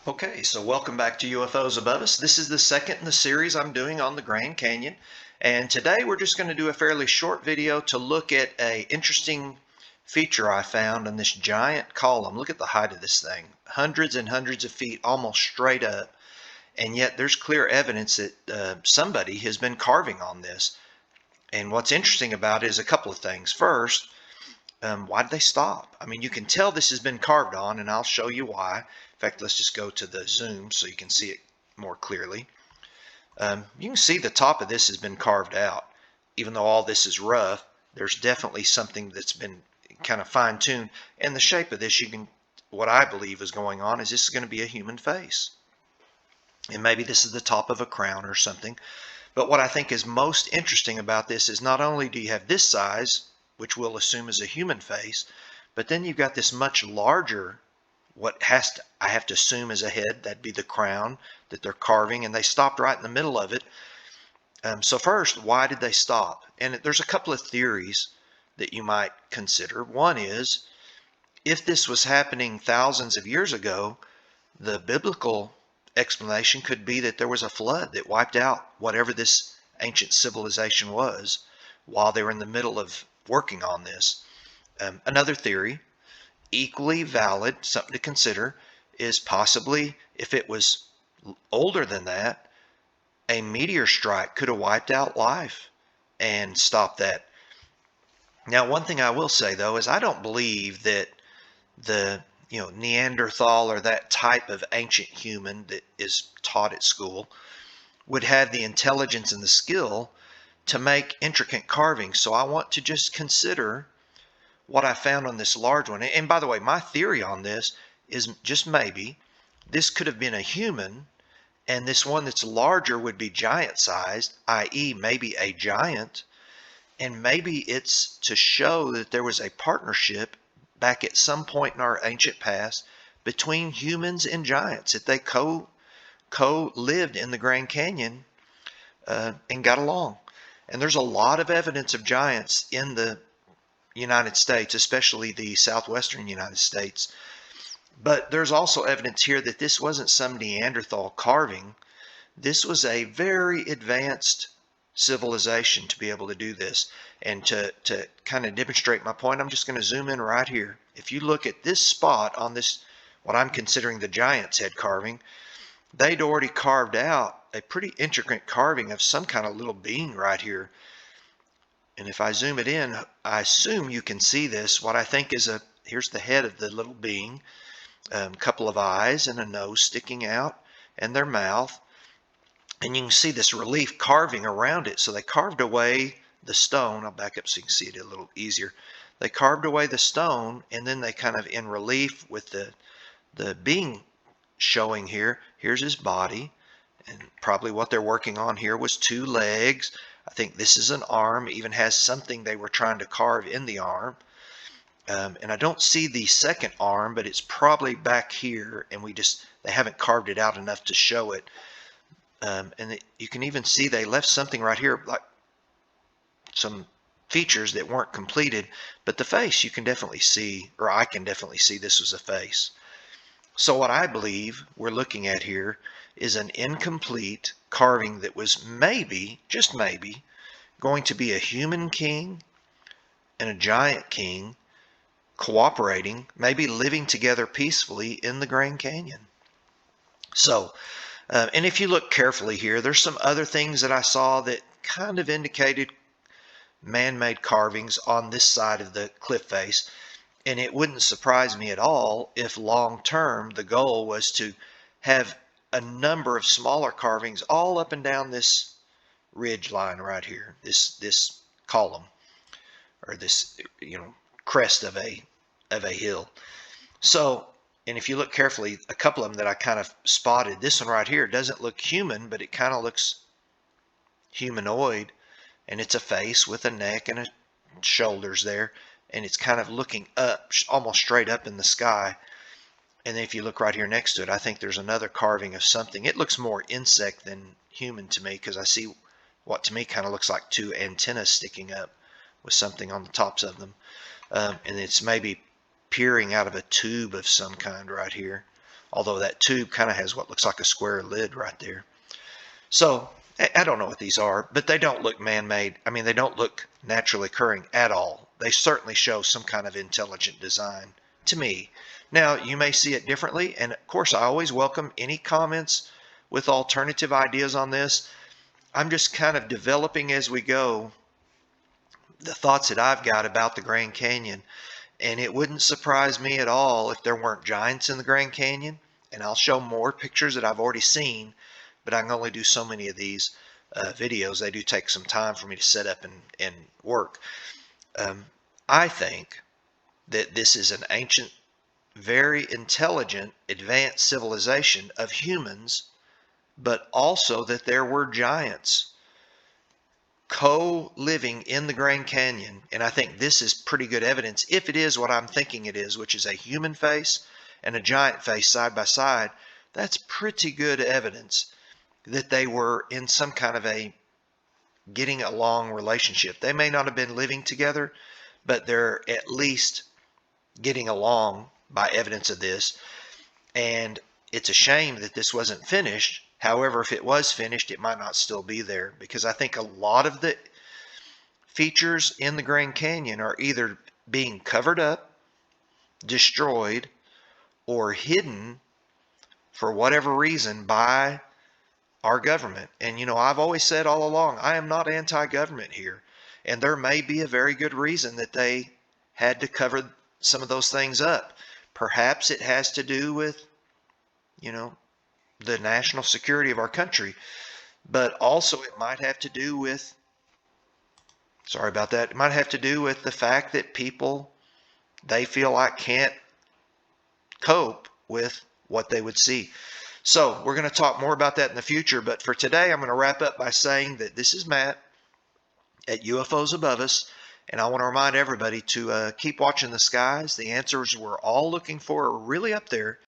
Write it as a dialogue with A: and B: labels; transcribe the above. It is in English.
A: Okay, so welcome back to UFOs Above Us. This is the second in the series I'm doing on the Grand Canyon. And today we're just going to do a fairly short video to look at a interesting feature I found in this giant column. Look at the height of this thing. Hundreds and hundreds of feet, almost straight up. And yet there's clear evidence that somebody has been carving on this. And what's interesting about it is a couple of things. First, why did they stop? I mean, you can tell this has been carved on, and I'll show you why. In fact, let's just go to the zoom so you can see it more clearly. You can see the top of this has been carved out. Even though all this is rough, there's definitely something that's been kind of fine-tuned. And the shape of this, what I believe is going on is this is going to be a human face. And maybe this is the top of a crown or something. But what I think is most interesting about this is not only do you have this size, which we'll assume is a human face, but then you've got this much larger, I have to assume is a head, that'd be the crown that they're carving, and they stopped right in the middle of it. So first, why did they stop? And there's a couple of theories that you might consider. One is, if this was happening thousands of years ago, the biblical explanation could be that there was a flood that wiped out whatever this ancient civilization was while they were in the middle of working on this. Another theory, equally valid, something to consider, is possibly if it was older than that, a meteor strike could have wiped out life and stopped that. Now, one thing I will say though is I don't believe that the Neanderthal or that type of ancient human that is taught at school would have the intelligence and the skill to make intricate carvings. So I want to just consider what I found on this large one. And by the way, my theory on this is just maybe this could have been a human, and this one that's larger would be giant sized, i.e. maybe a giant, and maybe it's to show that there was a partnership back at some point in our ancient past between humans and giants, that they co-lived in the Grand Canyon and got along. And there's a lot of evidence of giants in the United States, especially the southwestern United States. But there's also evidence here that this wasn't some Neanderthal carving. This was a very advanced civilization to be able to do this. And to kind of demonstrate my point, I'm just going to zoom in right here. If you look at this spot on this, what I'm considering the giant's head carving, they'd already carved out a pretty intricate carving of some kind of little being right here. And if I zoom it in, I assume you can see this. What I think is here's the head of the little being, a couple of eyes and a nose sticking out, and their mouth. And you can see this relief carving around it. So they carved away the stone. I'll back up so you can see it a little easier. They carved away the stone, and then they kind of in relief with the being showing here. Here's his body, and probably what they're working on here was two legs. I think this is an arm, even has something they were trying to carve in the arm. And I don't see the second arm, but it's probably back here, and they haven't carved it out enough to show it. You can even see they left something right here, like some features that weren't completed, but the face you can definitely see, or I can definitely see this was a face. So what I believe we're looking at here is an incomplete carving that was maybe, just maybe, going to be a human king and a giant king cooperating, maybe living together peacefully in the Grand Canyon. So, and if you look carefully here, there's some other things that I saw that kind of indicated man-made carvings on this side of the cliff face. And it wouldn't surprise me at all if long-term the goal was to have a number of smaller carvings all up and down this ridge line right here, this column, or this crest of a hill. So, and if you look carefully, a couple of them that I kind of spotted, this one right here doesn't look human, but it kind of looks humanoid, and it's a face with a neck and shoulders there, and it's kind of looking up, almost straight up in the sky. And then if you look right here next to it, I think there's another carving of something. It looks more insect than human to me, because I see what to me kind of looks like two antennas sticking up with something on the tops of them. And it's maybe peering out of a tube of some kind right here. although that tube kind of has what looks like a square lid right there. So I don't know what these are, but they don't look man-made. I mean, they don't look naturally occurring at all. They certainly show some kind of intelligent design to me. Now, you may see it differently, and of course, I always welcome any comments with alternative ideas on this. I'm just kind of developing as we go the thoughts that I've got about the Grand Canyon, and it wouldn't surprise me at all if there weren't giants in the Grand Canyon. And I'll show more pictures that I've already seen, but I can only do so many of these videos. They do take some time for me to set up and work. I think that this is an ancient, very intelligent, advanced civilization of humans, but also that there were giants co-living in the Grand Canyon. And I think this is pretty good evidence, if it is what I'm thinking it is, which is a human face and a giant face side by side. That's pretty good evidence that they were in some kind of a getting along relationship. They may not have been living together, but they're at least getting along by evidence of this. And it's a shame that this wasn't finished. However, if it was finished, it might not still be there, because I think a lot of the features in the Grand Canyon are either being covered up, destroyed, or hidden for whatever reason by our government. And you know, I've always said all along, I am not anti-government here, and there may be a very good reason that they had to cover some of those things up. Perhaps it has to do with, you know, the national security of our country, but also it might have to do with, sorry about that, it might have to do with the fact that people, they feel like can't cope with what they would see. So we're going to talk more about that in the future, but for today I'm going to wrap up by saying that this is Matt at UFOs Above Us, and I want to remind everybody to keep watching the skies. The answers we're all looking for are really up there,